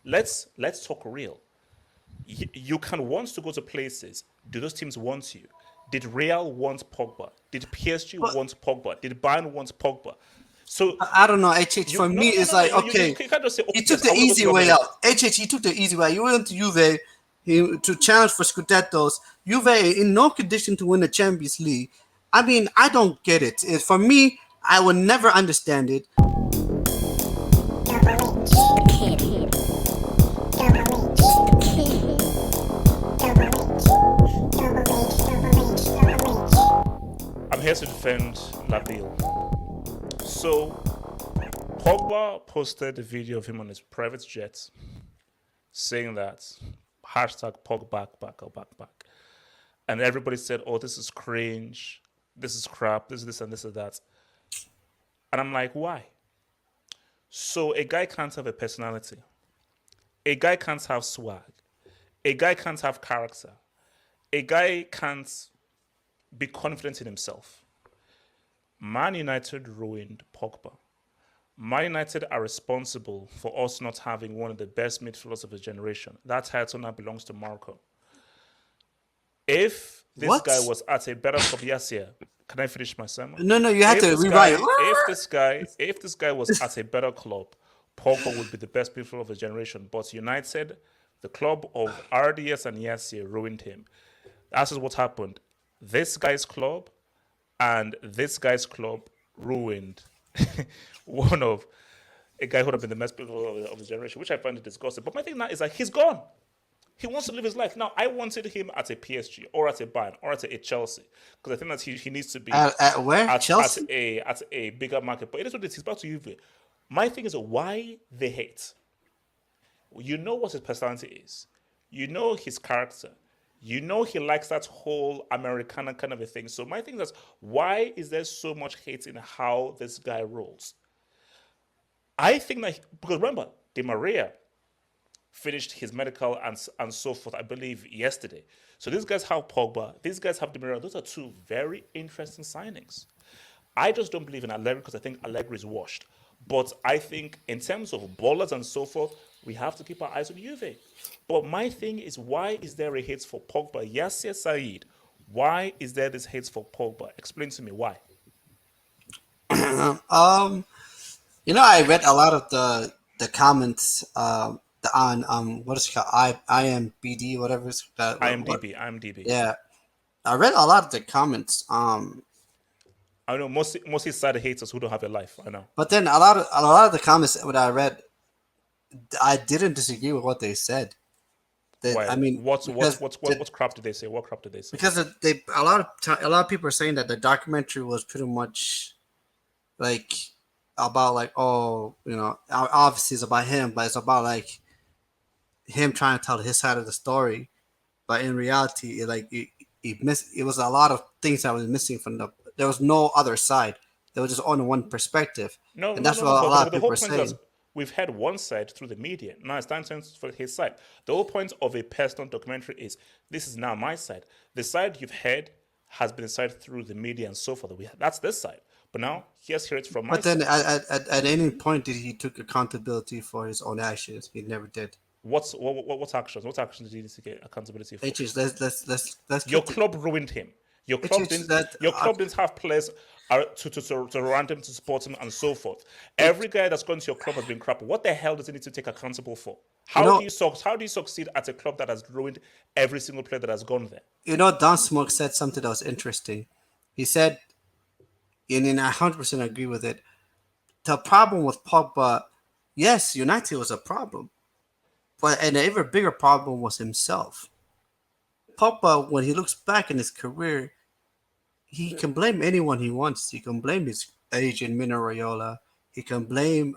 let's talk real. You can want to go to places. Do those teams want you? Did Real want Pogba? Did PSG But want Pogba? Did Bayern want Pogba? So I don't know, HH. you For no me, no no it's no no like, you okay, can't just say he okay took yes the I want to go to easy Real way Madrid. out. HH, he took the easy way. You went to Juve to challenge for Scudettos. Juve in no condition to win the Champions League. I mean, I don't get it. For me, I would never understand it. I'm here to defend Nabil. So Pogba posted a video of him on his private jet saying that hashtag Pog back. And everybody said, oh, this is cringe, this is crap, this and this and that. And I'm like, why? So a guy can't have a personality. A guy can't have swag. A guy can't have character. A guy can't be confident in himself. Man United ruined Pogba. Man United are responsible for us not having one of the best midfielders of the generation. That title now belongs to Marco. If this What? guy was at a better club, yes, yeah. Can I finish my sermon? No, you had If to this rewrite. guy, if this guy was at a better club, Pogba would be the best midfielder of the generation. But United, the club of RDS and Yassi, ruined him. That's just what happened. This guy's club and this guy's club ruined one of a guy who would have been the best midfielder of the generation, which I find it disgusting. But my thing now is like he's gone. He wants to live his life. Now, I wanted him at a PSG or at a Bayern or at a Chelsea because I think that he needs to be At where? at Chelsea? a bigger market. But it is what it is. He's back to Juve. My thing is why they hate. You know what his personality is. You know his character. You know he likes that whole Americana kind of a thing. So my thing is why is there so much hate in how this guy rolls? I think that because remember, Di Maria finished his medical and so forth, I believe, yesterday. So these guys have Pogba, these guys have Di Maria. Those are two very interesting signings. I just don't believe in Allegri because I think Allegri is washed. But I think in terms of ballers and so forth, we have to keep our eyes on Juve. But my thing is, why is there a hate for Pogba? Yasser Said, why is there this hate for Pogba? Explain to me why. Um, I read a lot of the comments on what is it called, IMBD, whatever it's that what IMDb. yeah. I read a lot of the comments. I know mostly side haters who don't have a life. I know. But then a lot of the comments that I read, I didn't disagree with what they said. That Why? I mean, What crap did they say? What crap did they say? because they a lot of people are saying that the documentary was pretty much like about like, oh, obviously it's about him, but it's about like him trying to tell his side of the story. But in reality, it was a lot of things that was missing from there was no other side. There was just only one perspective, No, and no, that's no, what no. a lot But of the people whole are point is saying. that we've had one side through the media. Now it's time for his side. The whole point of a personal documentary is this is now my side. The side you've heard has been decided through the media and so forth. That's this side. But now here's hear it from my But then side. at any point did he took accountability for his own actions? He never did. What actions? What actions did he need to get accountability for? HH, let's Your keep the club ruined him. Your club HH didn't. that Your club didn't have players to run him to support him and so forth. it, Every guy that's gone to your club has been crap. What the hell does he need to take accountable for? you know How do you succeed at a club that has ruined every single player that has gone there? Don Smoke said something that was interesting. He said, and I 100% agree with it. The problem with Pogba, yes, United was a problem, but an even bigger problem was himself. Pogba, when he looks back in his career, he can blame anyone he wants. He can blame his agent Mino Raiola. He can blame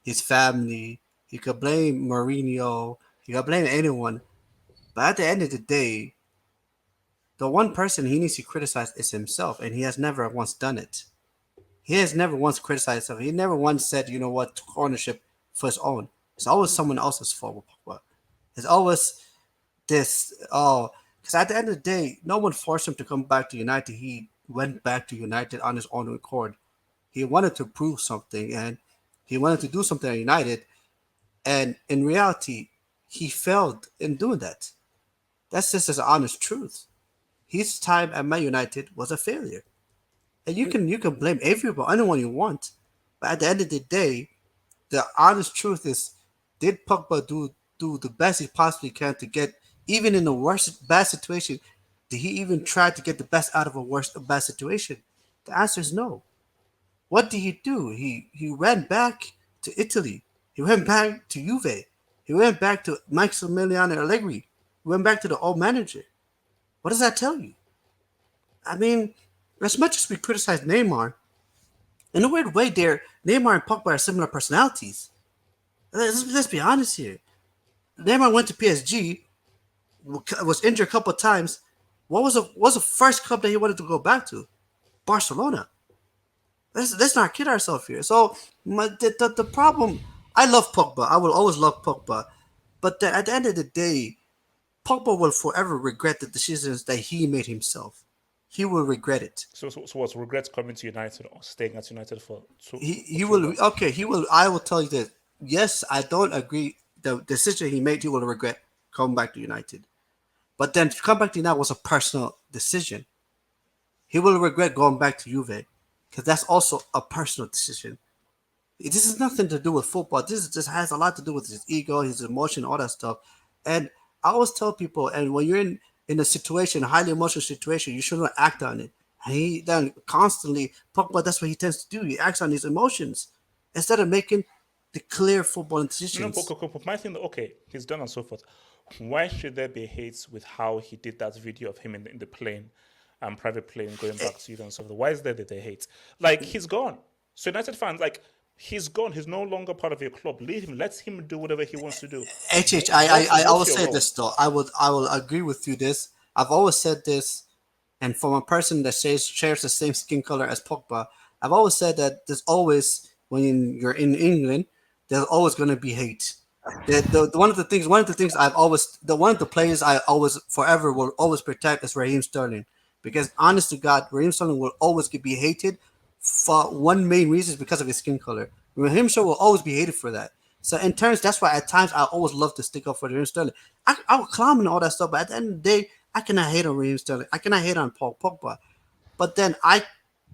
his family. He could blame Mourinho. He can blame anyone. But at the end of the day, the one person he needs to criticize is himself, and he has never once done it. He has never once criticized himself. He never once said, you know what, took ownership for his own. It's always someone else's fault with Pogba. It's always this, oh, because at the end of the day, no one forced him to come back to United. He went back to United on his own accord. He wanted to prove something, and he wanted to do something at United. And in reality, he failed in doing that. That's just as honest truth. His time at Man United was a failure. And you can blame everyone, anyone you want. But at the end of the day, the honest truth is, did Pogba do the best he possibly can to get, even in the worst bad situation? Did he even try to get the best out of a bad situation? The answer is no. What did he do? He ran back to Italy. He went back to Juve. He went back to Maximiliano Allegri. He went back to the old manager. What does that tell you? I mean, as much as we criticize Neymar, in a weird way, there Neymar and Pogba are similar personalities. Let's be honest here. Neymar went to PSG, was injured a couple of times. What was the first club that he wanted to go back to? Barcelona. Let's not kid ourselves here. So the problem, I love Pogba. I will always love Pogba, but at the end of the day, Pogba will forever regret the decisions that he made himself. He will regret it. So what's regrets coming to United or staying at United for two? He will. Okay, he will. I will tell you this. Yes, I don't agree. The decision he made, he will regret coming back to United. But then to come back to United was a personal decision. He will regret going back to Juve because that's also a personal decision. This has nothing to do with football. This has a lot to do with his ego, his emotion, all that stuff. And I always tell people, and when you're in a situation, a highly emotional situation, you shouldn't act on it. And he then constantly Pogba, that's what he tends to do. He acts on his emotions instead of making the clear football decisions. But my thing, okay, he's done and so forth. Why should there be hate with how he did that video of him in the plane, private plane going back to you and so forth? Why is there that they hate? Like, he's gone. So United fans, like, he's gone. He's no longer part of your club. Leave him. Let him do whatever he wants to do. I always say this though. I will agree with you this. I've always said this, and from a person that shares the same skin color as Pogba, I've always said that there's always, when you're in England, there's always going to be hate. One of the things I've always, one of the players I always forever will always protect is Raheem Sterling, because honest to God, Raheem Sterling will always be hated for one main reason, is because of his skin color. Raheem Sterling will always be hated for that. So in terms, that's why at times I always love to stick up for Raheem Sterling. I will clown and all that stuff, but at the end of the day, I cannot hate on Raheem Sterling. I cannot hate on Paul Pogba. But then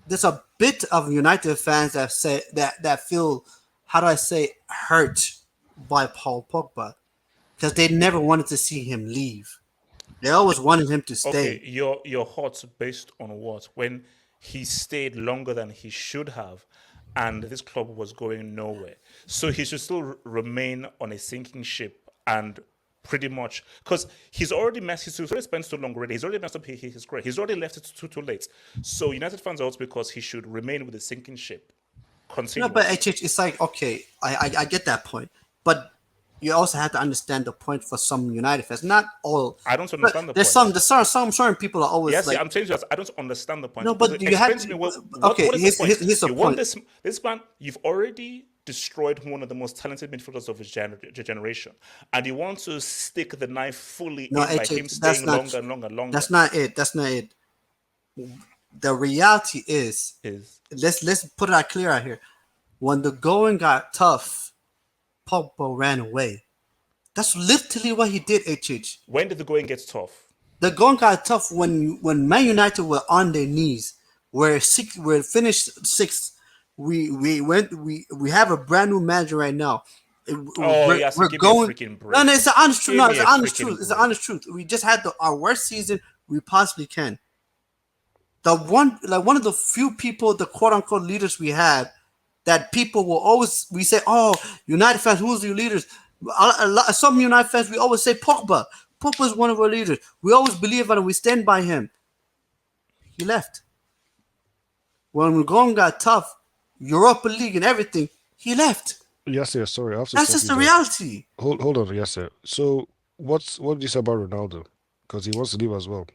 there's a bit of United fans that say that feel, how do I say, hurt by Paul Pogba, because they never wanted to see him leave. They always wanted him to stay. Okay, your thoughts based on what? When he stayed longer than he should have, and this club was going nowhere, so he should still remain on a sinking ship and pretty much, because he's already spent so long already. He's already messed up his career. He's already left it too late. So United fans are also, because he should remain with a sinking ship. Continue. No, but it's like, okay, I get that point, but you also have to understand the point for some United fans. Not all. I don't understand the point. There's some certain people are always. Yes, I'm saying I don't understand the point. No, but you have to. What is the point? Here's the point. This man, you've already destroyed one of the most talented midfielders of his generation, and you want to stick the knife fully in by him staying longer and longer. That's not it. The reality is let's put it out clear out here. When the going got tough, Pogba ran away. That's literally what he did. When did the going get tough? The going got tough when Man United were on their knees. We're finished sixth. We have a brand new manager right now. We're going. No, it's the honest truth. No, it's the honest truth. It's the honest truth. We just had our worst season we possibly can. One of the few people, the quote unquote leaders we have, that people will always, we say, oh, United fans, who's your leaders? Some United fans, we always say Pogba. Pogba is one of our leaders. We always believe in him. We stand by him. He left. When we're going got tough, Europa League and everything, he left. Yes, sir. Sorry, that's just the reality. Hold on, yes, sir. So what did you say about Ronaldo? Because he wants to leave as well.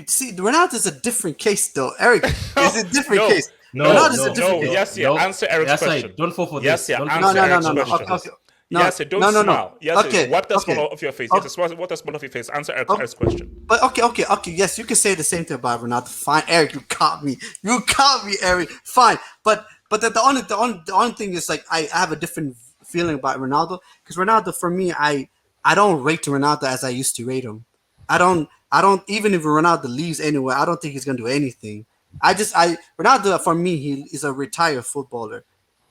See, Ronaldo is a different case, though. Eric, it's a different case. Ronaldo is a different case. Yes, yeah. Answer Eric's question. Don't fall for this. Yes, yeah. Answer Eric's question. Yes, don't smile. Yes, okay. Wipe the smile off your face. Yes, wipe the smile off your face. Answer Eric's question. But okay. Yes, you can say the same thing about Ronaldo. Fine, Eric, you caught me, Eric. Fine, but the only thing is, like, I have a different feeling about Ronaldo because Ronaldo for me, I don't rate Ronaldo as I used to rate him. I don't even if Ronaldo leaves anywhere, I don't think he's gonna do anything. I Ronaldo for me he is a retired footballer.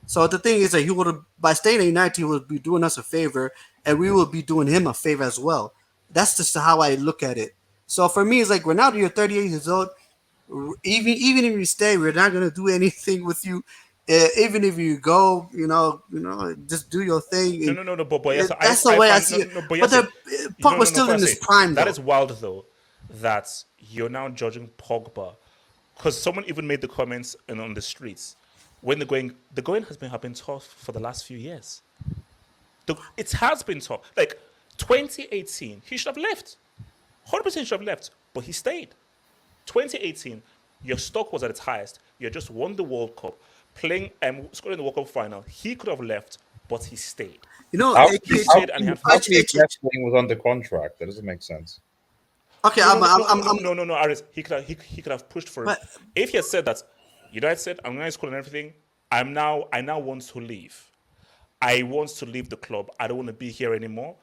So the thing is that he would by staying at United, he would be doing us a favor, and we will be doing him a favor as well. That's just how I look at it. So for me, it's like Ronaldo, you're 38 years old. Even if you stay, we're not gonna do anything with you. Even if you go, just do your thing. No, And no, no, no. But yes, that's the I way I find see no, it. no, no. But But yes, the no, Pogba's no, no. still in First, his prime, that though. is wild though. That you're now judging Pogba because someone even made the comments and on the streets when the going have been tough for the last few years. It has been tough. Like 2018, he should have left. 100% should have left, but he stayed. 2018, your stock was at its highest. You had just won the World Cup, playing scoring the World Cup final. He could have left, but he stayed. You know, How He can, how stayed and he can, had how fun. can he left when he was under contract? That doesn't make sense. okay, No, no, I'm, no, I'm, no, I'm, no, I'm no, no, no, Aris. He could have pushed for it. but If he had said that, United said, I'm going to school and everything, I now want to leave. I want to leave the club. I don't want to be here anymore.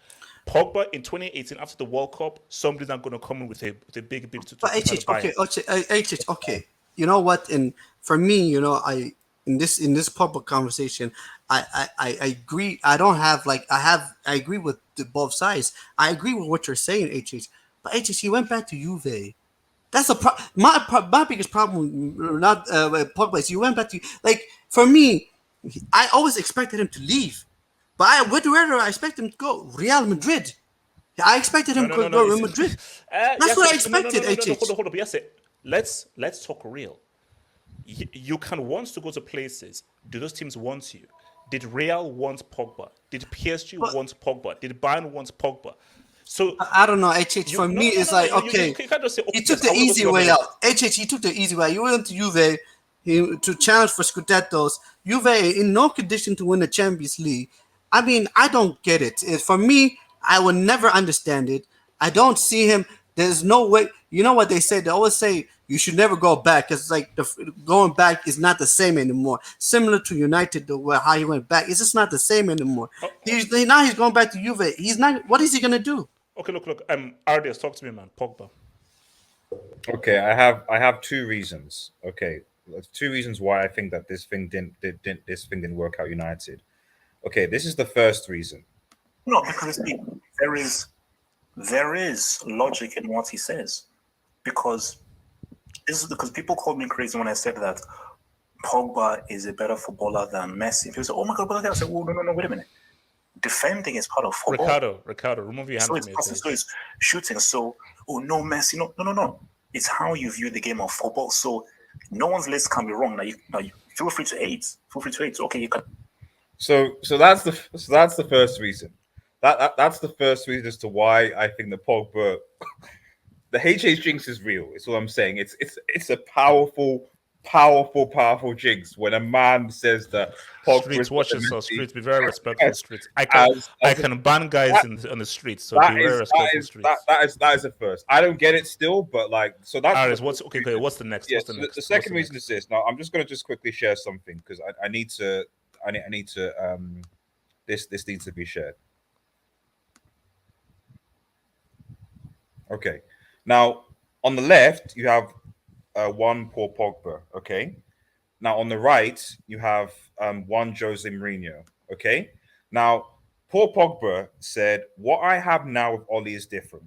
Pogba in 2018 after the World Cup, somebody's not going to come in with a big bid to try to HH, buy okay, him. HH, okay. You know what? And for me, I in this public conversation, I agree. I don't have like I agree with both sides. I agree with what you're saying, HH. But HH, he went back to Juve. That's my biggest problem. Not with Pogba. Is he went back to like for me. I always expected him to leave, but where do I expect him to go? Real Madrid. I expected No, him no, to no, no. go Real Madrid. That's Yes, what I no, no, no, expected. no, no, no. HH. Hold on. But yes, let's talk real. You can want to go to places. Do those teams want you? Did Real want Pogba? Did PSG But want Pogba? Did Bayern want Pogba? So I don't know. HH you for no me, no no it's no no. like You okay, can't just say he okay. took Yes, the I want to go to easy Real way Madrid. out. HH, he took the easy way. You went to Juve to challenge for Scudettos. Juve in no condition to win the Champions League. I mean, I don't get it. For me, I will never understand it. I don't see him. There's no way. You know what they say? They always say you should never go back because like going back is not the same anymore. Similar to United, the way how he went back, it's just not the same anymore. Now he's going back to Juve. He's not. What is he gonna do? Okay, look. Ardias, talk to me, man. Pogba. Okay, I have two reasons. Okay, that's two reasons why I think that this thing didn't work out United. Okay, this is the first reason. No, because there is logic in what he says. Because this is because people called me crazy when I said that Pogba is a better footballer than Messi. People say, "Oh my God, I said, "Oh no, no, no, wait a minute. Defending is part of football. Ricardo, remove your hand So from it's your passing, face. so it's shooting. So, oh no, Messi, no, no, no, no. It's how you view the game of football. So no one's list can be wrong. Now you feel free to hate. Feel free to hate. Okay, you can. So that's the first reason. That's the first reason as to why I think the Pogba the HH jinx is real. It's what I'm saying. It's a powerful jinx when a man says that Pogba is Streets, watch better than yourself. Messi Streets, be very respectful. as Streets. I can as I as a, can ban guys that on the streets, so be that very is that respectful. is that Streets. that is that is the first. I don't get it still, but like so that's the Aris, first what's okay? Okay, reason. what's the next? Yeah. What's the So the next? What's second the reason is next? this. Now I'm just gonna just quickly share something because I need to I need to this needs to be shared. Okay. Now on the left you have one Paul Pogba. Okay. Now on the right you have one Jose Mourinho. Okay. Now Paul Pogba said, "What I have now with Ollie is different.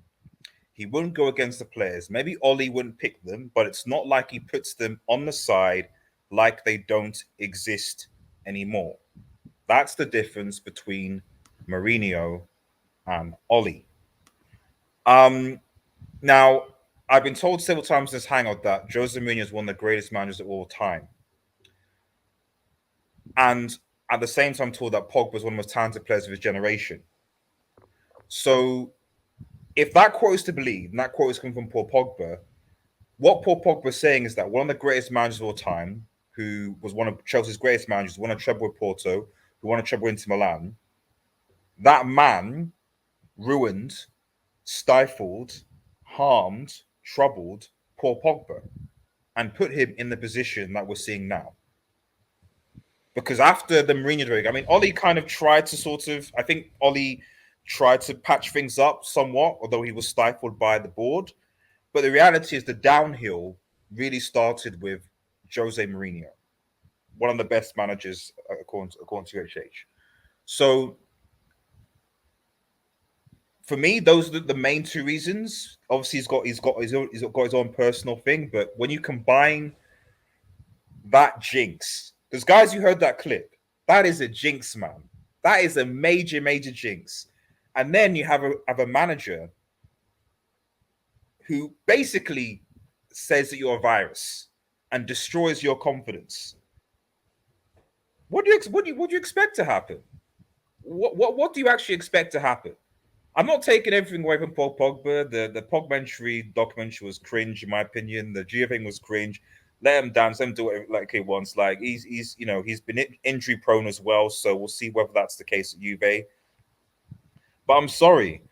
He wouldn't go against the players. Maybe Ollie wouldn't pick them, but it's not like he puts them on the side like they don't exist anymore. That's the difference between Mourinho and Ollie." Um, Now, I've been told several times in this hangout that Jose Mourinho is one of the greatest managers of all time. And at the same time, I'm told that Pogba is one of the most talented players of his generation. So if that quote is to believe, and that quote is coming from Paul Pogba, what Paul Pogba is saying is that one of the greatest managers of all time, who was one of Chelsea's greatest managers, won a treble with Porto, who won a treble with Inter Milan, that man ruined, stifled, harmed, troubled Paul Pogba and put him in the position that we're seeing now. because after the Mourinho break, I mean, Ollie kind of tried to I think Ollie tried to patch things up somewhat, although he was stifled by the board. But the reality is the downhill really started with Jose Mourinho, one of the best managers according to HH. So for me, those are the main two reasons. Obviously, he's got his own personal thing, but when you combine that jinx, because guys, you heard that clip, that is a jinx, man. That is a major jinx. And then you have a manager who basically says that you're a virus and destroys your confidence. What do you expect to happen? What do you actually expect to happen? I'm not taking everything away from Paul Pogba. The Pogba documentary was cringe, in my opinion. The Gia thing was cringe. Let him dance, let him do it like he wants. Like he's been injury prone as well, so we'll see whether that's the case at Juve. But I'm sorry,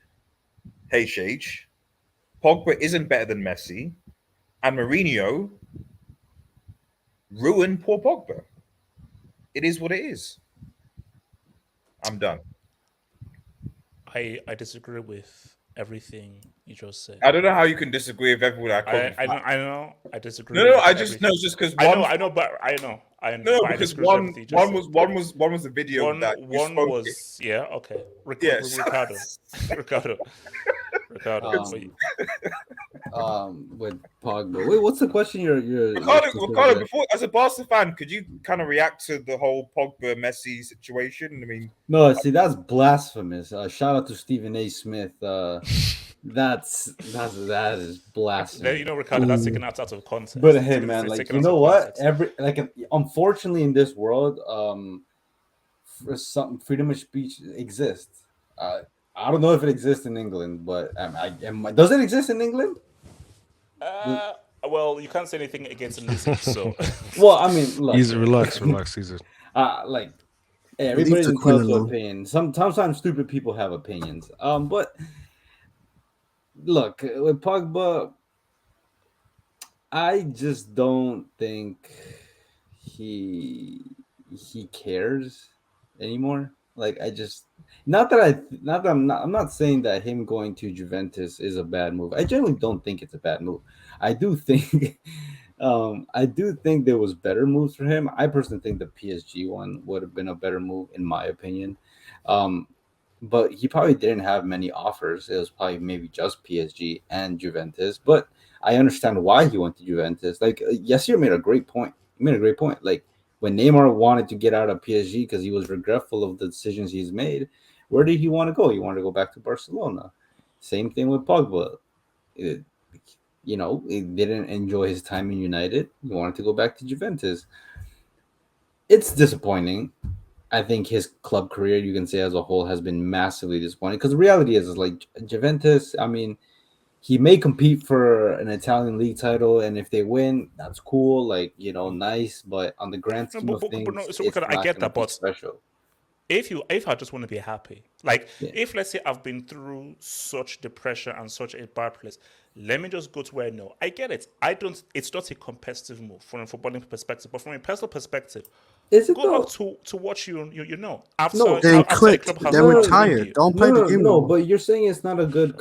HH, Pogba isn't better than Messi, and Mourinho ruined poor Pogba. It is what it is. I'm done. I disagree with everything you just said. I don't know how you can disagree with everyone. I know. I disagree. No, with I just everything. know just because I know, but I know. No, but I because disagree with everything you just said. one was a video One that you one spoke was okay. Yes. Ricardo. With Pogba. Wait, what's the question? Ricardo, before as a Barca fan, could you kind of react to the whole Pogba Messi situation? I mean, No, see, that's blasphemous. Shout out to Stephen A. Smith. That is blasphemous. Ricardo, that's taken out of context. But hey, man, like you know what? Unfortunately, in this world, freedom of speech exists. I don't know if it exists in England, but does it exist in England? Well, you can't say anything against Lizzie, so. Well, I mean, look, He's relax, Caesar. Like everybody's entitled to opinion. Sometimes stupid people have opinions. But look, with Pogba, I just don't think he cares anymore. Like I'm not saying that him going to Juventus is a bad move. I generally don't think it's a bad move. I do think there was better moves for him. I personally think the PSG one would have been a better move in my opinion. But he probably didn't have many offers. It was probably maybe just PSG and Juventus. But I understand why he went to Juventus. Like Yasir made a great point. Like when Neymar wanted to get out of PSG because he was regretful of the decisions he's made, where did he want to go? He wanted to go back to Barcelona. Same thing with Pogba. He didn't enjoy his time in United. He wanted to go back to Juventus. It's disappointing. I think his club career, you can say as a whole, has been massively disappointing. Because the reality is like Juventus, I mean, he may compete for an Italian league title, and if they win, that's cool. Like, nice. But on the grand scheme of things, I get that, but special. If I just want to be happy, if let's say I've been through such depression and such a bad place, let me just go to where I know. I get it. It's not a competitive move from a footballing perspective, but from a personal perspective, go back to what you know. They quit. They're retired. Don't play the game. No, but you're saying it's not a good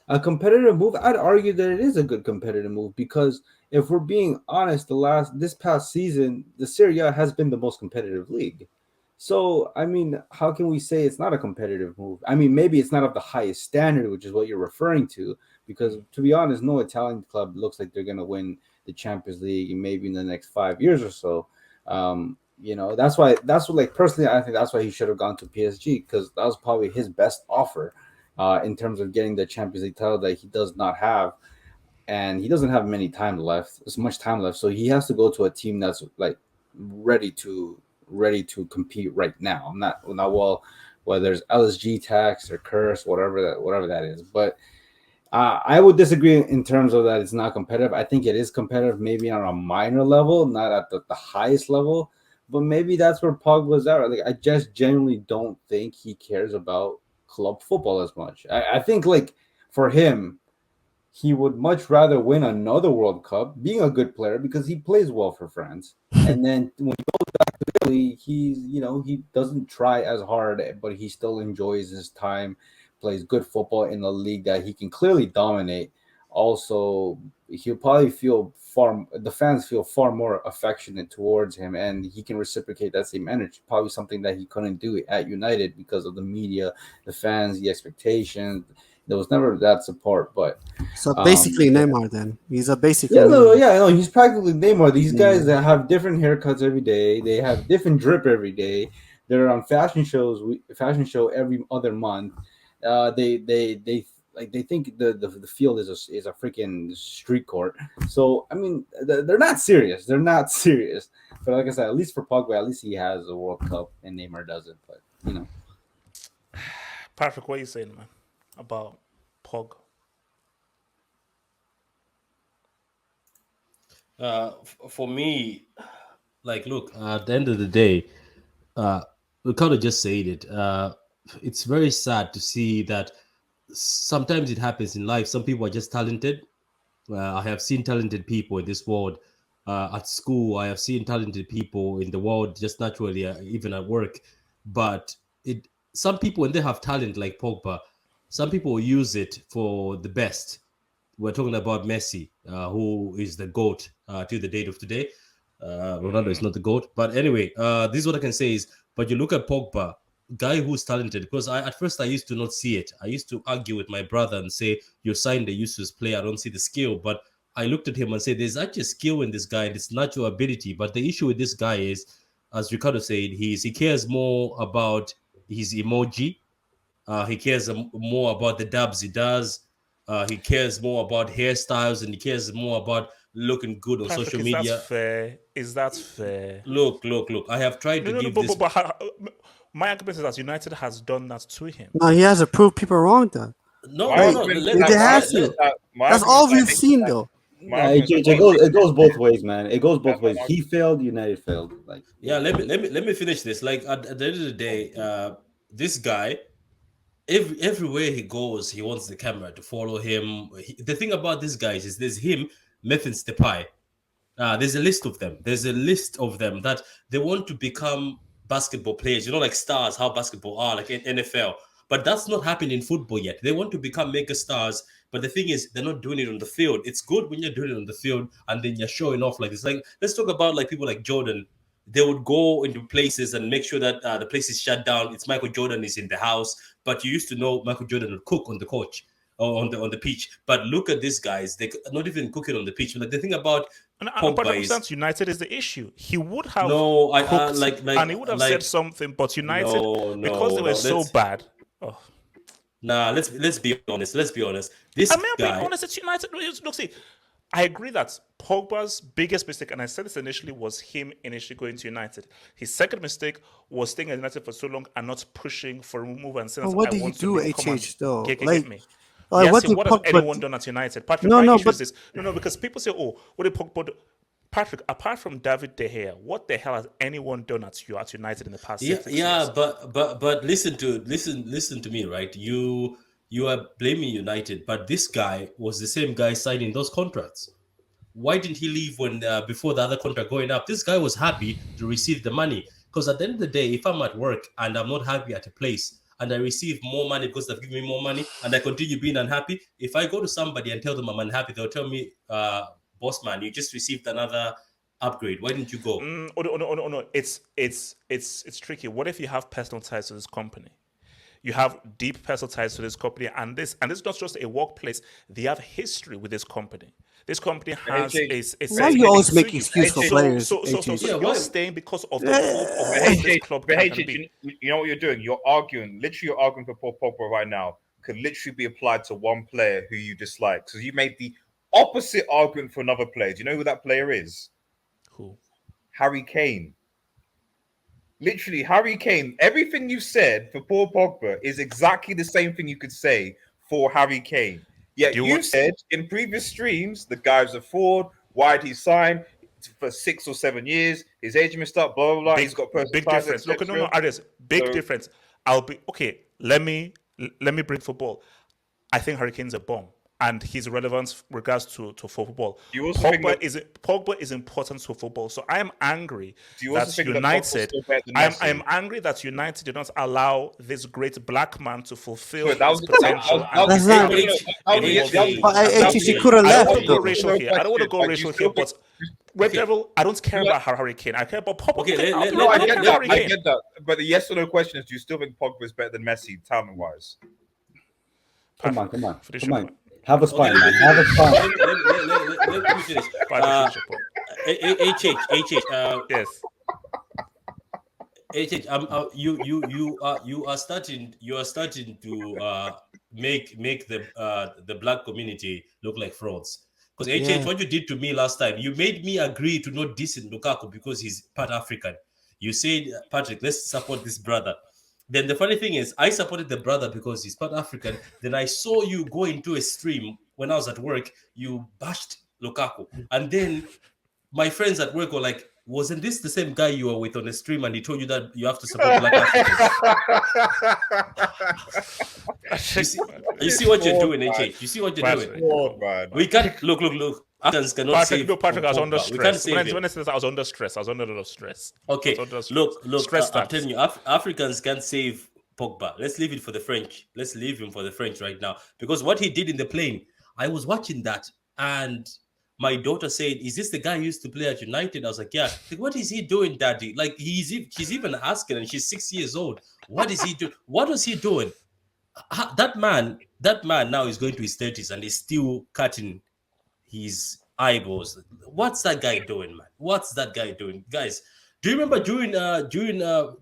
a competitive move. I'd argue that it is a good competitive move because if we're being honest, this past season, the Serie A has been the most competitive league. So, I mean, how can we say it's not a competitive move? I mean, maybe it's not of the highest standard, which is what you're referring to, because to be honest, no Italian club looks like they're going to win the Champions League maybe in the next 5 years or so. Personally, I think that's why he should have gone to PSG because that was probably his best offer in terms of getting the Champions League title that he does not have. And he doesn't have much time left. So he has to go to a team that's like ready to compete right now. Not whether there's LSG tax or curse, whatever that is. But I would disagree in terms of that it's not competitive. I think it is competitive, maybe on a minor level, not at the highest level. But maybe that's where Pogba's at. Like I just genuinely don't think he cares about club football as much. I think like for him, he would much rather win another World Cup, being a good player because he plays well for France. And then when he goes back to clearly he's he doesn't try as hard, but he still enjoys his time, plays good football in a league that he can clearly dominate. Also, he'll probably the fans feel far more affectionate towards him, and he can reciprocate that same energy. Probably something that he couldn't do at United because of the media, the fans, the expectations. There was never that support, but So basically yeah. Neymar then. He's a basically Yeah, no, Neymar. yeah, no, he's practically Neymar. These guys Mm. that have different haircuts every day, they have different drip every day. They're on fashion show every other month. They like they think the field is a freaking street court. So I mean, they're not serious. They're not serious. But like I said, at least for Pogba, at least he has a World Cup, and Neymar doesn't. But Patrick, what are you saying, man, about Pog? For me, like, look, at the end of the day, we kind of just said it. It's very sad to see that sometimes it happens in life. Some people are just talented. I have seen talented people in this world. At school, I have seen talented people in the world just naturally, even at work. But some people, when they have talent like Pogba, some people use it for the best. We're talking about Messi, who is the GOAT to the date of today. Ronaldo is not the GOAT. But anyway, this is what I can say is, but you look at Pogba, guy who's talented, because at first I used to not see it. I used to argue with my brother and say, you're signed a useless player, I don't see the skill. But I looked at him and said, there's actually skill in this guy and it's natural ability. But the issue with this guy is, as Ricardo said, he cares more about his emoji. He cares more about the dabs he does. He cares more about hairstyles, and he cares more about looking good on Patrick, social is that media. fair? Is that fair? Look. I have tried No, to no, no. give this. My argument is that United has done that to him. No, he has to prove people wrong though. No, My no, Like, no. argument is Let, they that let, my have let, argument let, is to. that my That's argument all is that we've seen though. my nah, argument is that it goes both ways, man. It goes both ways. He failed, United failed. Like, yeah, let me finish this. Like at the end of the day, this guy, everywhere he goes, he wants the camera to follow him. The thing about these guys is there's him, Memphis Depay. There's a list of them. There's a list of them that they want to become basketball players. Like stars, how basketball are, like in NFL. But that's not happening in football yet. They want to become mega stars, but the thing is, they're not doing it on the field. It's good when you're doing it on the field and then you're showing off like this. Like, let's talk about like people like Jordan. They would go into places and make sure that the place is shut down. It's Michael Jordan is in the house, but you used to know Michael Jordan would cook on the coach or on the pitch. But look at these guys; they not even cooking on the pitch. Like the thing about And but Pogba is understands United is the issue. He would have no, I cooked and he would have said like something, but United, no, because they were so Let's bad. Oh. nah. Let's be honest. Let's be honest. This I mean, I'm being guy. honest, it's United. Look, see, I agree that Pogba's biggest mistake, and I said this initially, was him initially going to United. His second mistake was staying at United for so long and not pushing for a move and saying, But what I did he want do, to come and HH though? get Like, me. like Yes, what did what has Pogba anyone done at United? Patrick, No, my no, issue but is this. No, because people say, oh, what did Pogba do? Patrick, apart from David De Gea, what the hell has anyone done at United in the past Yeah, 6 yeah, years? but listen to me, right? You are blaming United, but this guy was the same guy signing those contracts. Why didn't he leave when before the other contract going up? This guy was happy to receive the money because at the end of the day, if I'm at work and I'm not happy at a place and I receive more money because they've given me more money and I continue being unhappy, if I go to somebody and tell them I'm unhappy, they'll tell me, boss man, you just received another upgrade. Why didn't you go? Oh, no. It's tricky. What if you have personal ties to this company? You have deep personal ties to this company, and this is not just a workplace. They have history with this company. This company has a Why certain you always so make you- excuse for so, players? So HH? Yeah, you're why- staying because of the hope of But what this club But can be. you know what you're doing? You're arguing. Literally, you're arguing for Paul Pogba right now. Could literally be applied to one player who you dislike. So you made the opposite argument for another player. Do you know who that player is? Who? Harry Kane. Literally, Harry Kane. Everything you said for Paul Pogba is exactly the same thing you could say for Harry Kane. Yet Do you you want- said in previous streams the guy's a fraud. Why did he sign for 6 or 7 years? His age messed up. Blah blah blah. He's got personal big ties, difference. Look, etc. no, Arias, big So- difference. I'll be okay. Let me bring football. I think Hurricane's a bomb. and his relevance regards to football. You also think Pogba is important to football. So I am angry Do you also that think that Pogba's United. still better than I Messi? am angry that United did not allow this great black man to fulfill But that his was potential. That's not- But she could have I don't left. want to go though. racial here. I don't want to go racial here, but Red Devil, I don't care about Harry Kane. I care about Pogba. Okay, I No, don't I care get about that. Harry I Kane. get that. But the yes or no question is: do you still think Pogba is better than Messi, talent-wise? Come on. Finish Come your on. point. Have a spine, man. Have a spine. Let me finish. Finish your point. HH. Yes. You are starting to make the black community look like frauds. Because Yeah. what you did to me last time, you made me agree to not diss Lukaku because he's part African. You said, Patrick, let's support this brother. Then the funny thing is, I supported the brother because he's part African. Then I saw you go into a stream when I was at work. You bashed Lukaku, and then my friends at work were like, wasn't this the same guy you were with on the stream and he told you that you have to support black Africans? You see what you're doing, HH. You see what you're doing. Oh, We can't look. Africans cannot save. Patrick, I was under Pogba. We can't stress. save him. When I said I was under stress, I was under a lot of stress. Okay, I was under look. Stress I'm tax. telling you, Africans can't save Pogba. Let's leave it for the French. Let's leave him for the French right now because what he did in the plane, I was watching that and my daughter said, "Is this the guy who used to play at United?" I was like, "Yeah." Like, what is he doing, Daddy? Like she's even asking, and she's 6 years old. What is he doing? What was he doing? That man now is going to his 30s and is still cutting his eyeballs. What's that guy doing, man? What's that guy doing, guys? Do you remember during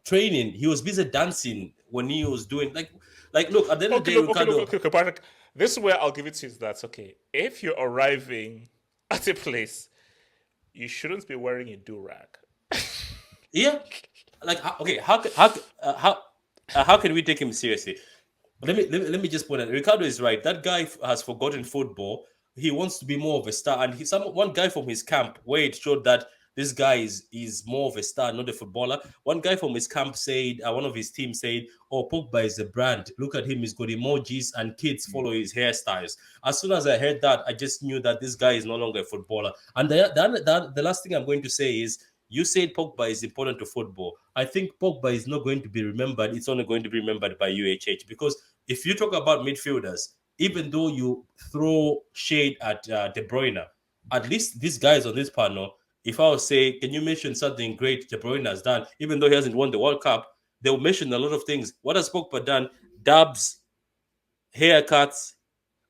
training he was busy dancing when he was doing like look at the end of the day, Ricardo. Okay, Patrick. This is where I'll give it to you. That's okay. If you're arriving at a place, you shouldn't be wearing a do-rag. Yeah, like okay, how can we take him seriously? Let me just point out. Ricardo is right. That guy has forgotten football. He wants to be more of a star, and one guy from his camp where it showed that this guy is more of a star, not a footballer. One guy from his camp said, one of his team said, "Oh, Pogba is a brand. Look at him. He's got emojis, and kids follow his hairstyles." As soon as I heard that, I just knew that this guy is no longer a footballer. And the last thing I'm going to say is, you said Pogba is important to football. I think Pogba is not going to be remembered. It's only going to be remembered by UHH because if you talk about midfielders, even though you throw shade at De Bruyne, at least these guys on this panel, if I was say, can you mention something great De Bruyne has done, even though he hasn't won the World Cup, they'll mention a lot of things. What has Pogba done? Dabs, haircuts,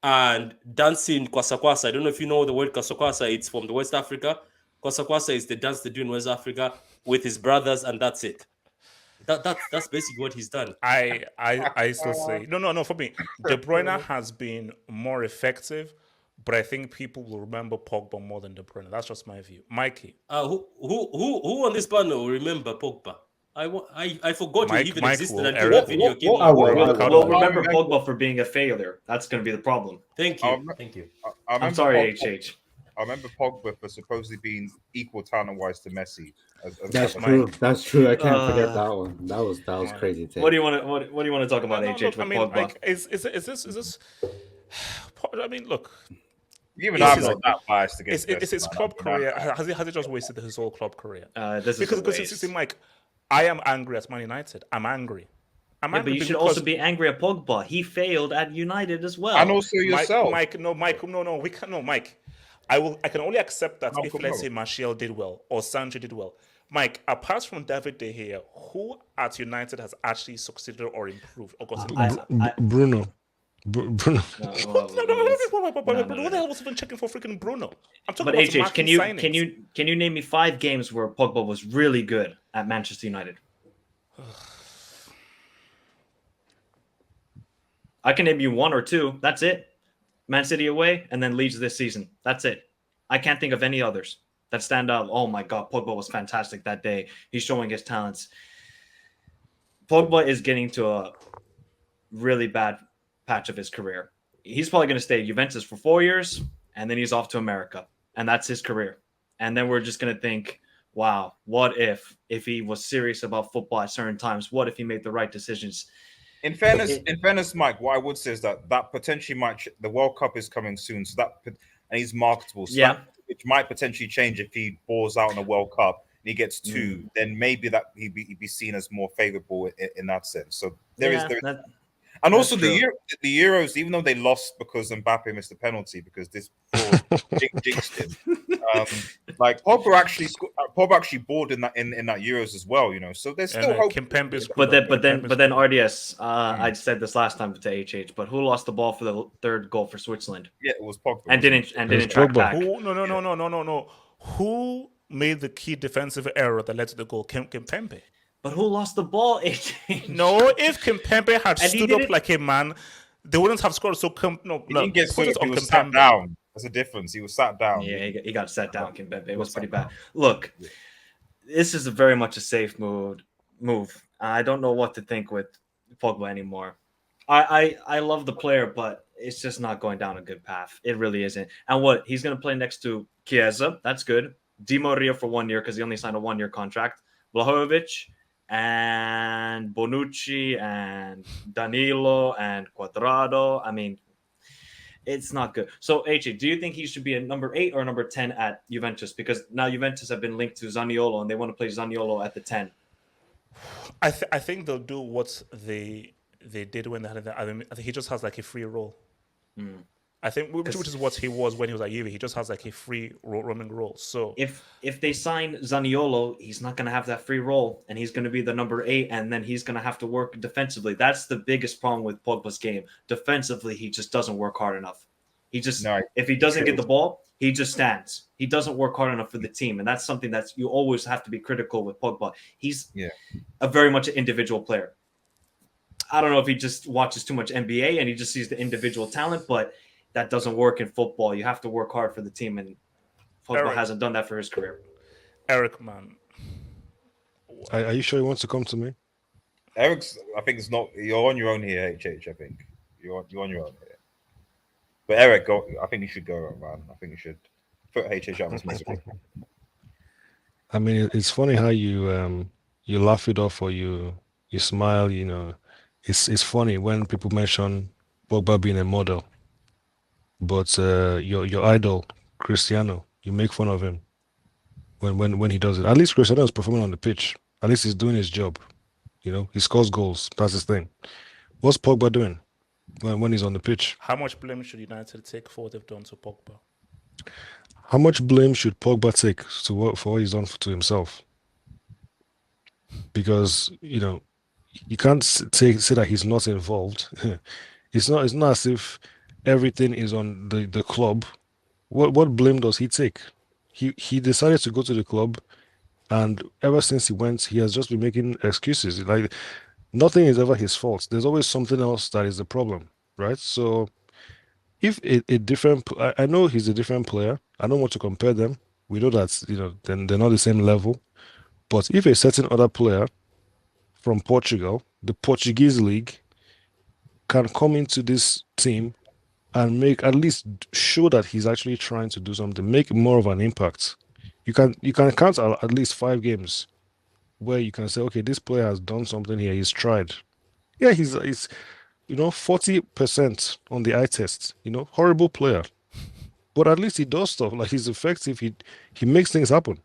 and dancing kwasa kwasa. I don't know if you know the word kwasa kwasa. It's from the West Africa. Kwasa kwasa is the dance they do in West Africa with his brothers, and that's it. That's basically what he's done. I still say no. For me, De Bruyne has been more effective, but I think people will remember Pogba more than De Bruyne. That's just my view. Mikey, Who on this panel will remember Pogba? I forgot Mike- he even Mike existed will, until Eric that video came will. out. We'll remember Pogba for being a failure. That's going to be the problem. Thank you. Thank you. I'm sorry, HH. I remember Pogba for supposedly being equal talent-wise to Messi. That's true. That's true. I can't forget that one. That was crazy. What do you want to talk about, HH, with I mean, Pogba? like, is this? I mean, look, Even I'm not that biased against it's his Messi, club man. career. Has he just wasted his whole club career? This is Because a waste. see, Mike, I am angry at Man United. I'm angry. Yeah, but you should also be angry at Pogba. He failed at United as well. And also yourself. Mike, no, we can't. No, Mike. I can only accept that if, let's say, Martial did well or Sancho did well. Mike, apart from David De Gea, who at United has actually succeeded or improved or got Bruno. Bruno. Who the hell was even checking for freaking Bruno? I'm talking But about HH, marquee signings. can you name me 5 games where Pogba was really good at Manchester United? I can name you 1 or 2. That's it. Man City away and then Leeds this season. That's it. I can't think of any others that stand out. Oh my God, Pogba was fantastic that day. He's showing his talents. Pogba is getting to a really bad patch of his career. He's probably going to stay at Juventus for 4 years and then he's off to America. And that's his career. And then we're just going to think, wow, what if he was serious about football at certain times? What if he made the right decisions? In fairness, Mike, what I would say is that potentially might the World Cup is coming soon, so and he's marketable. So Yeah. which might potentially change if he balls out in the World Cup and he gets two. Then maybe that he'd be seen as more favorable in that sense. So there is. And also the Euros, even though they lost because Mbappe missed a penalty because this fraud jinxed him. Like Pogba actually balled in that Euros as well, you know. So there's still hope. But then RDS, I said this last time to HH, but who lost the ball for the third goal for Switzerland? Yeah, it was Pogba. And didn't track back. No. Who made the key defensive error that led to the goal? Kimpembe. But who lost the ball, HH? No, if Kimpembe had stood up like a man, they wouldn't have scored. So he didn't get stood up. He was sat down. That's a difference. He was sat down. Yeah, he got sat down. Kimpembe. It was pretty bad. Look, this is very much a safe move. I don't know what to think with Pogba anymore. I love the player, but it's just not going down a good path. It really isn't. And what he's going to play next to Chiesa, that's good. Di Maria for 1 year because he only signed a 1-year contract. Vlahovic and Bonucci and Danilo and Cuadrado. I mean, it's not good. So, AJ, do you think he should be a number 8 or number 10 at Juventus? Because now Juventus have been linked to Zaniolo and they want to play Zaniolo at the 10. I think they'll do what they did when they had it. I think he just has like a free role. I think which is what he was when he was at Juve. He just has like a free roaming role. So if they sign Zaniolo, he's not going to have that free role, and he's going to be the number 8, and then he's going to have to work defensively. That's the biggest problem with Pogba's game. Defensively, he just doesn't work hard enough. If he doesn't get the ball, he just stands. He doesn't work hard enough for the team, and that's something that you always have to be critical with Pogba. He's a very much an individual player. I don't know if he just watches too much NBA and he just sees the individual talent, but that doesn't work in football. You have to work hard for the team, and Pogba hasn't done that for his career. Eric, man. Are you sure he wants to come to me? Eric's, I think it's not. You're on your own here, HH. I think you're on your own here. But Eric, go. I think you should go, man. I think you should put HH out of his misery. I mean, it's funny how you laugh it off or you smile. You know, it's funny when people mention Pogba being a model. But your idol, Cristiano, you make fun of him when he does it. At least Cristiano is performing on the pitch. At least he's doing his job. You know, he scores goals. That's his thing. What's Pogba doing when he's on the pitch? How much blame should United take for what they've done to Pogba? How much blame should Pogba take for what he's done to himself? Because, you know, you can't say that he's not involved. It's not as if everything is on the club. What blame does he take? He decided to go to the club, and ever since he went, he has just been making excuses. Like nothing is ever his fault. There's always something else that is the problem, right? So if I know he's a different player. I don't want to compare them. We know that, you know, they're not the same level. But if a certain other player from Portugal, the Portuguese league, can come into this team and at least show that he's actually trying to do something, make more of an impact. You can count at least 5 games where you can say, okay, this player has done something here. He's tried. Yeah, he's 40% on the eye test. You know, horrible player, but at least he does stuff. Like he's effective. He makes things happen.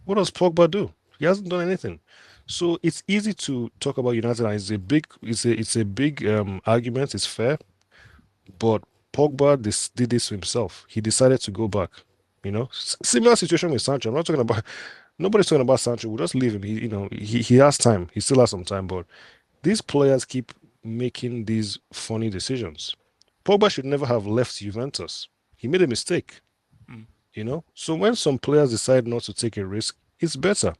What does Pogba do? He hasn't done anything. So it's easy to talk about United, and it's a big argument. It's fair. But Pogba did this to himself. He decided to go back. You know, similar situation with Sancho. Nobody's talking about Sancho. We'll just leave him. He has time. He still has some time. But these players keep making these funny decisions. Pogba should never have left Juventus. He made a mistake. You know, so when some players decide not to take a risk, it's better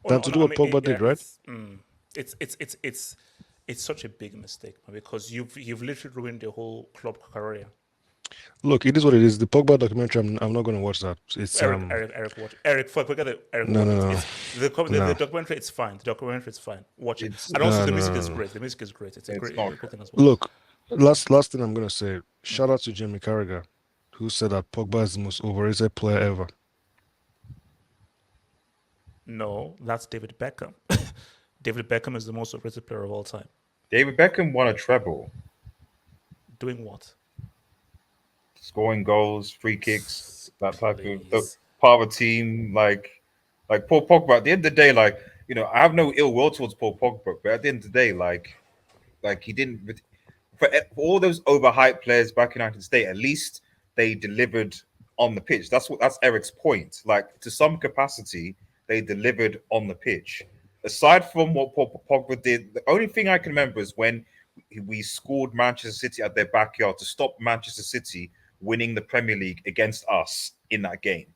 than to do what Pogba did, right? It's such a big mistake because you've literally ruined the whole club career. Look, it is what it is. The Pogba documentary, I'm not going to watch that. It's Eric, watch Eric. Forget it. Eric, no. The documentary, it's fine. The documentary, it's fine. Watch it. And also, the music is great. The music is great. It's a great thing as well. Look, last thing I'm going to say. Shout out to Jamie Carragher, who said that Pogba is the most overrated player ever. No, that's David Beckham. David Beckham is the most overrated player of all time. David Beckham won a treble, Doing what? scoring goals, free kicks, that type of Please. part of a team. Like Paul Pogba. At the end of the day, like I have no ill will towards Paul Pogba, but at the end of the day, like he didn't for all those overhyped players back in United States. At least they delivered on the pitch. That's Eric's point. Like to some capacity, they delivered on the pitch. Aside from what Paul Pogba did, the only thing I can remember is when we scored Manchester City at their backyard to stop Manchester City winning the Premier League against us in that game.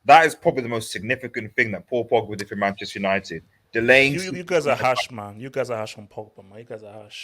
That is probably the most significant thing that Paul Pogba did for Manchester United. Delaying You guys are harsh, man. You guys are harsh on Pogba, man. You guys are harsh.